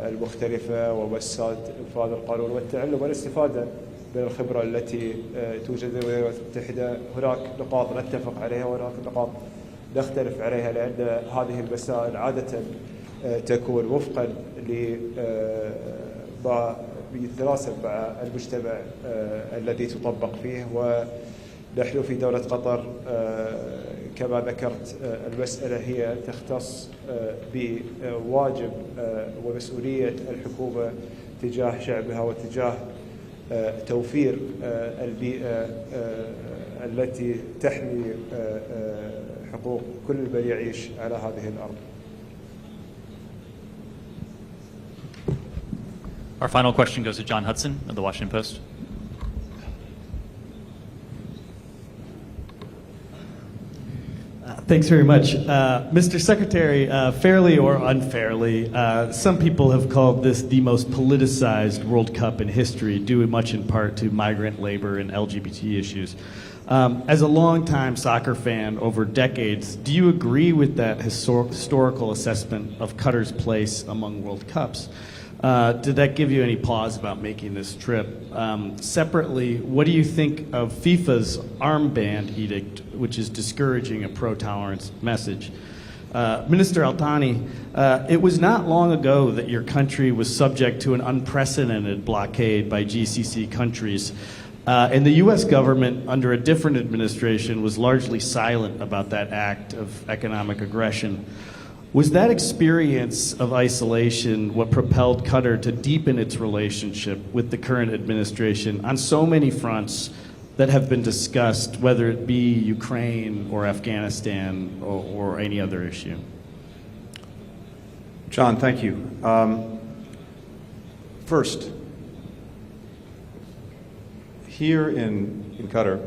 المختلفة ومؤسسات إنفاذ القانون والتعلم والاستفادة من الخبرة التي توجد في الولايات المتحدة. هناك نقاط نتفق عليها وهناك نقاط نختلف عليها، لأن هذه المسائل عادة تكون وفقا لما يتناسب مع المجتمع الذي تطبق فيه. ونحن في دولة قطر كما ذكرت المسألة هي تختص بواجب ومسؤولية الحكومة تجاه شعبها وتجاه توفير البيئة التي تحمي حقوق كل من يعيش على هذه الأرض. Our final question goes to John Hudson of the Washington Post. Thanks very much. Mr. Secretary, fairly or unfairly, some people have called this the most politicized World Cup in history, due much in part to migrant labor and LGBT issues. As a longtime soccer fan over decades, do you agree with that historical assessment of Qatar's place among World Cups? Did that give you any pause about making this trip? Separately, what do you think of FIFA's armband edict, which is discouraging a pro-tolerance message? Minister Al-Thani, it was not long ago that your country was subject to an unprecedented blockade by GCC countries, and the U.S. government, under a different administration, was largely silent about that act of economic aggression. Was that experience of isolation what propelled Qatar to deepen its relationship with the current administration on so many fronts that have been discussed, whether it be Ukraine or Afghanistan or any other issue? John, thank you. First, here in Qatar,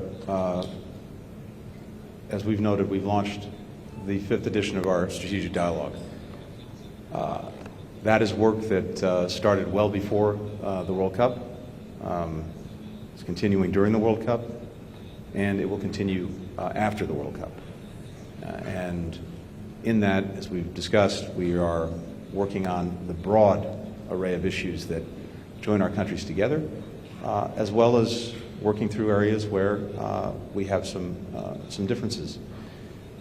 as we've noted, we've launched the 5th edition of our strategic dialogue. That is work that started well before the World Cup. It's continuing during the World Cup, and it will continue after the World Cup. And in that, as we've discussed, we are working on the broad array of issues that join our countries together, as well as working through areas where we have some differences.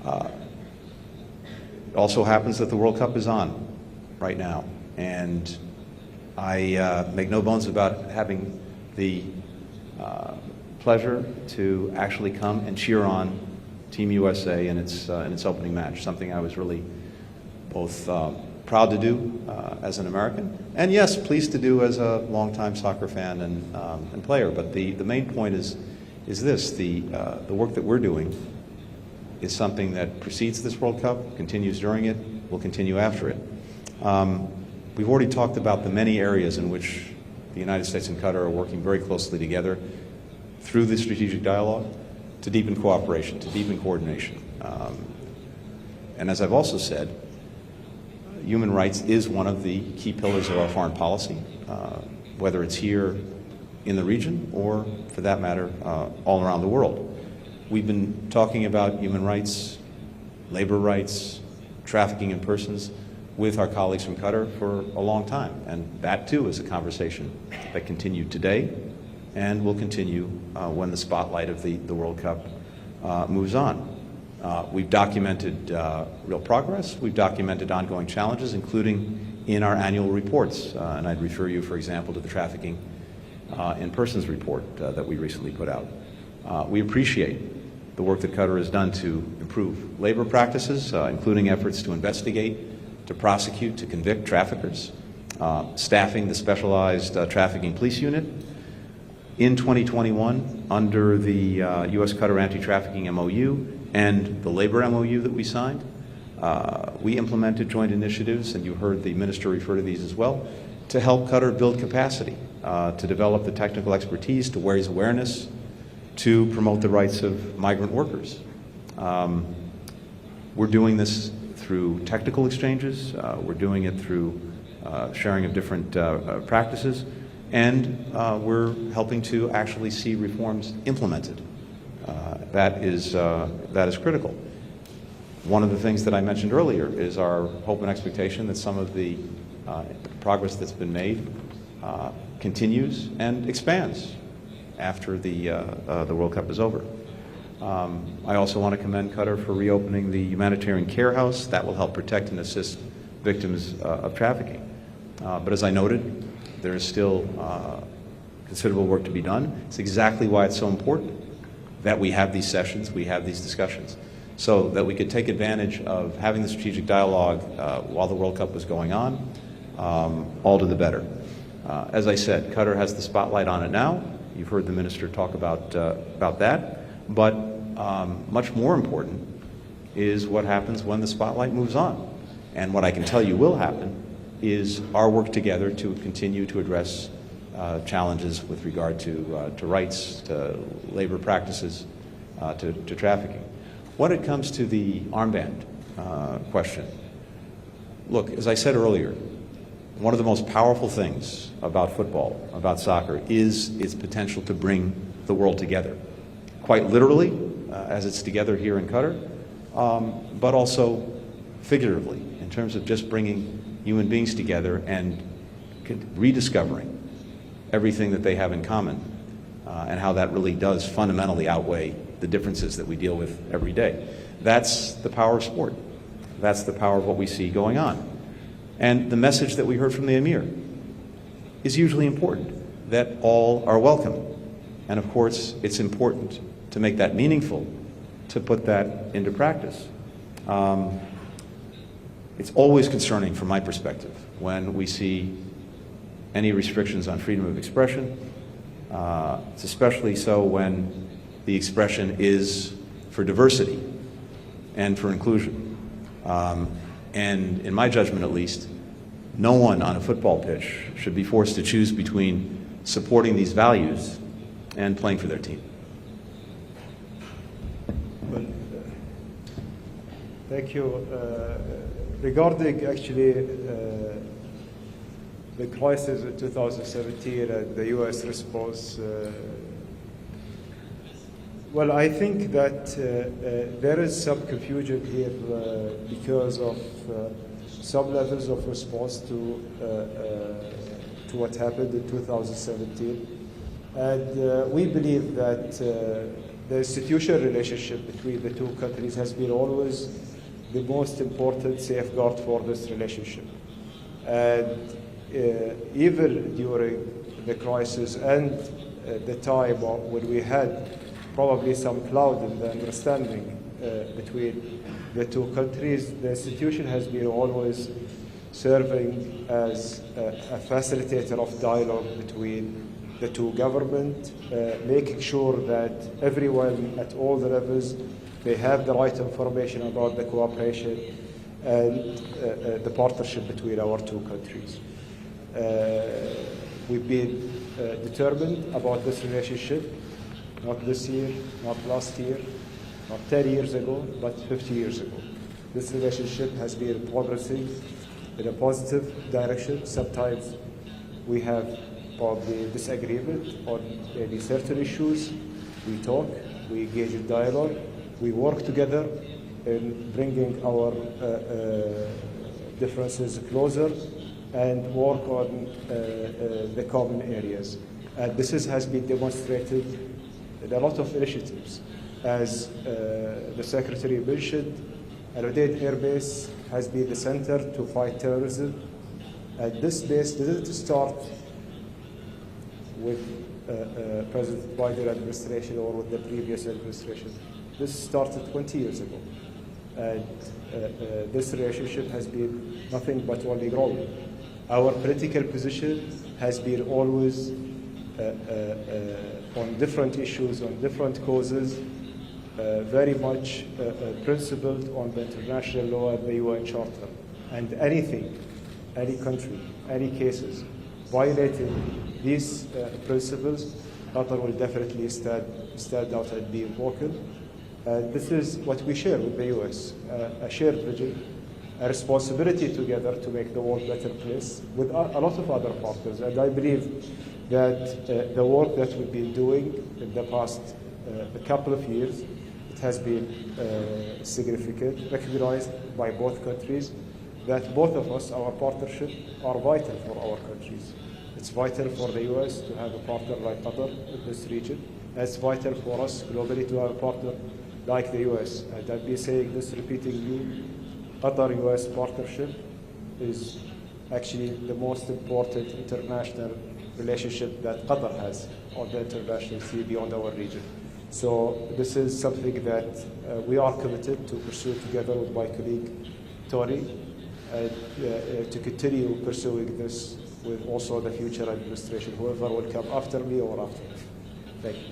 It also happens that the World Cup is on right now, and I make no bones about having the pleasure to actually come and cheer on Team USA in its opening match, something I was really both proud to do as an American, and yes, pleased to do as a longtime soccer fan and player. But the main point is this: the work that we're doing is something that precedes this World Cup, continues during it, will continue after it. We've already talked about the many areas in which the United States and Qatar are working very closely together through the strategic dialogue to deepen cooperation, to deepen coordination. And as I've also said, human rights is one of the key pillars of our foreign policy, whether it's here in the region or, for that matter, all around the world. We've been talking about human rights, labor rights, trafficking in persons with our colleagues from Qatar for a long time, and that too is a conversation that continued today and will continue when the spotlight of the World Cup moves on. We've documented real progress. We've documented ongoing challenges, including in our annual reports. And I'd refer you, for example, to the Trafficking in Persons report that we recently put out. We appreciate the work that Qatar has done to improve labor practices, including efforts to investigate, to prosecute, to convict traffickers, staffing the specialized trafficking police unit. In 2021, under the U.S.-Qatar anti-trafficking MOU and the labor MOU that we signed, we implemented joint initiatives, and you heard the minister refer to these as well, to help Qatar build capacity, to develop the technical expertise, to raise awareness, to promote the rights of migrant workers. We're doing this through technical exchanges, we're doing it through sharing of different practices, and we're helping to actually see reforms implemented. That is critical. One of the things that I mentioned earlier is our hope and expectation that some of the progress that's been made continues and expands after the World Cup is over. I also want to commend Qatar for reopening the humanitarian care house. That will help protect and assist victims of trafficking. But as I noted, there is still considerable work to be done. It's exactly why it's so important that we have these sessions, we have these discussions, so that we could take advantage of having the strategic dialogue while the World Cup was going on, all to the better. As I said, Qatar has the spotlight on it now. You've heard the minister talk about that. But much more important is what happens when the spotlight moves on. And what I can tell you will happen is our work together to continue to address challenges with regard to rights, to labor practices, to trafficking. When it comes to the armband question, look, as I said earlier, one of the most powerful things about football, about soccer, is its potential to bring the world together. Quite literally, as it's together here in Qatar, but also figuratively, in terms of just bringing human beings together and rediscovering everything that they have in common, and how that really does fundamentally outweigh the differences that we deal with every day. That's the power of sport. That's the power of what we see going on. And the message that we heard from the Emir is hugely important, that all are welcome. And of course, it's important to make that meaningful, to put that into practice. It's always concerning from my perspective when we see any restrictions on freedom of expression. It's especially so when the expression is for diversity and for inclusion. And in my judgment, at least, no one on a football pitch should be forced to choose between supporting these values and playing for their team. Well, thank you. Regarding actually the crisis in 2017 and the U.S. response, Well, I think that there is some confusion here because of some levels of response to what happened in 2017. And we believe that the institutional relationship between the two countries has been always the most important safeguard for this relationship. And even during the crisis and the time when we had probably some cloud in the understanding between the two countries, the institution has been always serving as a facilitator of dialogue between the two governments, making sure that everyone at all the levels, they have the right information about the cooperation and the partnership between our two countries. We've been determined about this relationship, not this year, not last year, not 10 years ago, but 50 years ago. This relationship has been progressing in a positive direction. Sometimes we have probably disagreement on maybe certain issues. We talk, we engage in dialogue, we work together in bringing our differences closer and work on the common areas. And this has been demonstrated in a lot of initiatives. As the Secretary mentioned, Al-Udeid Air Base has been the center to fight terrorism. And this base didn't start with President Biden administration or with the previous administration. This started 20 years ago. And this relationship has been nothing but only growing. Our political position has been always on different issues, on different causes, very much principled on the international law and the UN Charter. And anything, any country, any cases violating these principles, Qatar will definitely stand out and be vocal. And this is what we share with the US, a shared vision, a responsibility together to make the world a better place with a lot of other partners. And I believe that the work that we've been doing in the past a couple of years, it has been significant, recognized by both countries, that both of us, our partnership, are vital for our countries. It's vital for the US to have a partner like Qatar in this region. It's vital for us globally to have a partner like the US. And I've been saying this repeatedly, Qatar-US partnership is actually the most important international relationship that Qatar has on the international scene beyond our region. So this is something that we are committed to pursue together with my colleague Tony, and to continue pursuing this with also the future administration, whoever will come after me or after me. Thank you.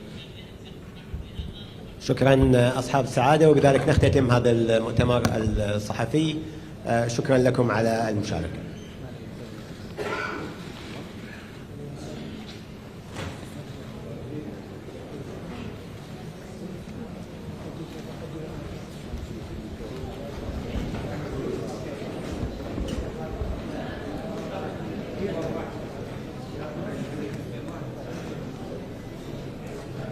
شكرا أصحاب السعادة، وبذلك نختتم هذا المؤتمر الصحفي. شكرا لكم على المشاركة.